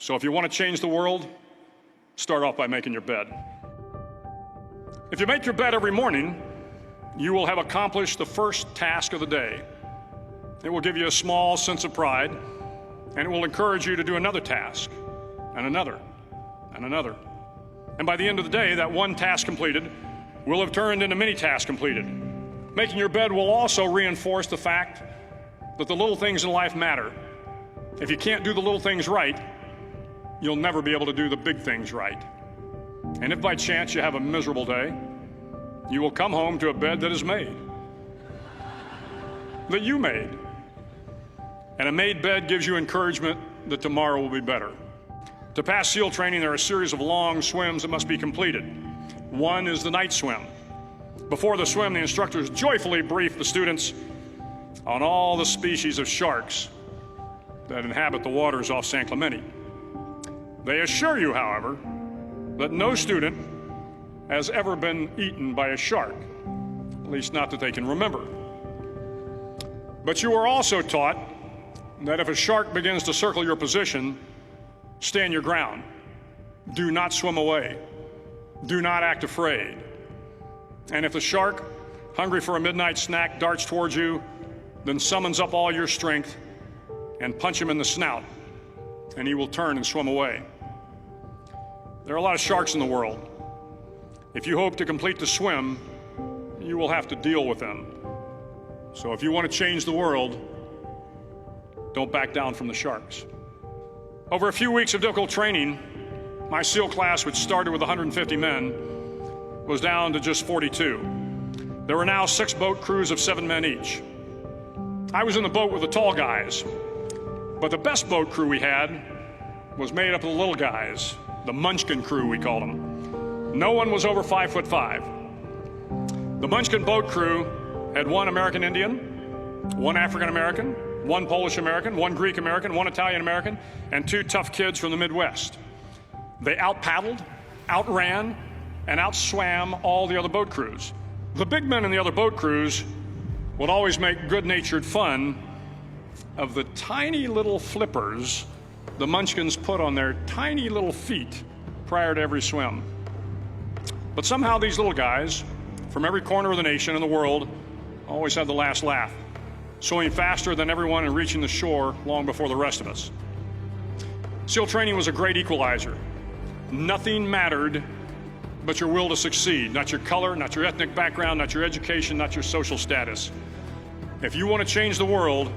So if you want to change the world, start off by making your bed. If you make your bed every morning, you will have accomplished the first task of the day. It will give you a small sense of pride, and it will encourage you to do another task, and another, and another. And by the end of the day, that one task completed will have turned into many tasks completed. Making your bed will also reinforce the fact that the little things in life matter. If you can't do the little things right, you'll never be able to do the big things right. And if by chance you have a miserable day, you will come home to a bed that is made, that you made. And a made bed gives you encouragement that tomorrow will be better. To pass SEAL training, there are a series of long swims that must be completed. One is the night swim. Before the swim, the instructors joyfully brief the students on all the species of sharks that inhabit the waters off San Clemente. They assure you, however, that no student has ever been eaten by a shark, at least not that they can remember. But you are also taught that if a shark begins to circle your position, stand your ground. Do not swim away. Do not act afraid. And if the shark, hungry for a midnight snack, darts towards you, then summons up all your strength and punch him in the snout, and he will turn and swim away. There are a lot of sharks in the world. If you hope to complete the swim, you will have to deal with them. So if you want to change the world, don't back down from the sharks. Over a few weeks of difficult training, my SEAL class, which started with 150 men, was down to just 42. There were now 6 boat crews of 7 men each. I was in the boat with the tall guys, but the best boat crew we had was made up of the little guys, the Munchkin crew, we called them. No one was over 5'5". The Munchkin boat crew had 1 American Indian, 1 African American, 1 Polish American, 1 Greek American, 1 Italian American, and 2 tough kids from the Midwest. They out-paddled, outran, and outswam all the other boat crews. The big men in the other boat crews would always make good-natured fun of the tiny little flippers the Munchkins put on their tiny little feet prior to every swim. But somehow these little guys from every corner of the nation and the world always had the last laugh, swimming faster than everyone and reaching the shore long before the rest of us. SEAL training was a great equalizer. Nothing mattered but your will to succeed, not your color, not your ethnic background, not your education, not your social status. If you want to change the world,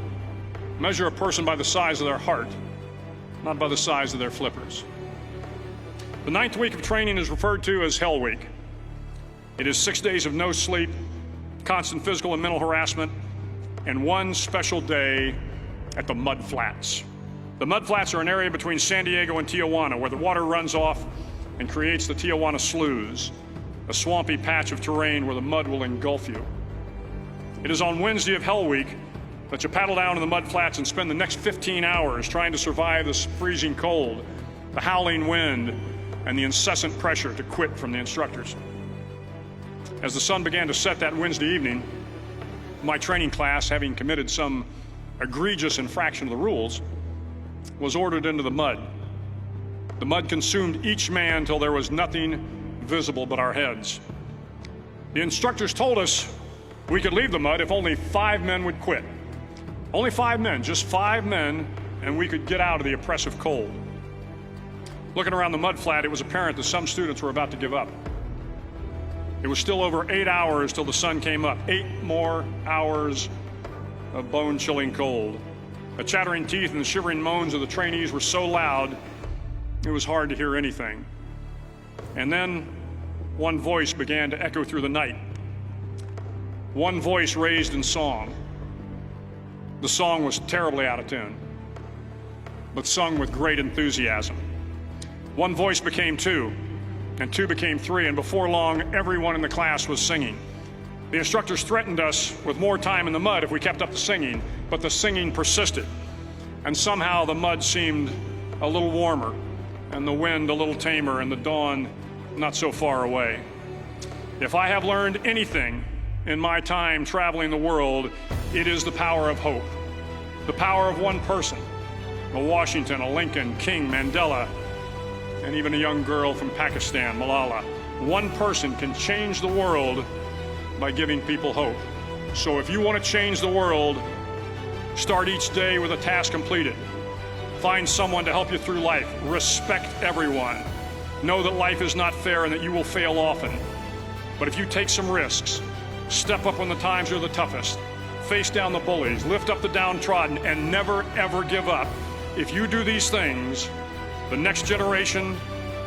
measure a person by the size of their heart, not by the size of their flippers. The 9th week of training is referred to as Hell Week. It is 6 days of no sleep, constant physical and mental harassment, and 1 special day at the Mud Flats. The Mud Flats are an area between San Diego and Tijuana where the water runs off and creates the Tijuana Sloughs, a swampy patch of terrain where the mud will engulf you. It is on Wednesday of Hell Week that you paddle down to the Mud Flats and spend the next 15 hours trying to survive this freezing cold, the howling wind, and the incessant pressure to quit from the instructors. As the sun began to set that Wednesday evening, my training class, having committed some egregious infraction of the rules, was ordered into the mud. The mud consumed each man till there was nothing visible but our heads. The instructors told us we could leave the mud if only 5 men would quit. Only 5 men, just 5 men, and we could get out of the oppressive cold. Looking around the mud flat, it was apparent that some students were about to give up. It was still over 8 hours till the sun came up. 8 more hours of bone-chilling cold. The chattering teeth and the shivering moans of the trainees were so loud, it was hard to hear anything. And then one voice began to echo through the night. One voice raised in song. The song was terribly out of tune, but sung with great enthusiasm. One voice became 2, and 2 became 3, and before long, everyone in the class was singing. The instructors threatened us with more time in the mud if we kept up the singing, but the singing persisted. And somehow the mud seemed a little warmer, and the wind a little tamer, and the dawn not so far away. If I have learned anything in my time traveling the world, it is the power of hope. The power of one person, a Washington, a Lincoln, King, Mandela, and even a young girl from Pakistan, Malala. One person can change the world by giving people hope. So if you want to change the world, start each day with a task completed. Find someone to help you through life. Respect everyone. Know that life is not fair and that you will fail often. But if you take some risks, step up when the times are the toughest, face down the bullies, lift up the downtrodden, and never, ever give up. If you do these things, the next generation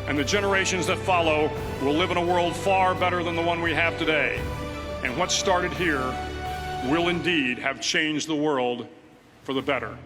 and the generations that follow will live in a world far better than the one we have today. And what started here will indeed have changed the world for the better.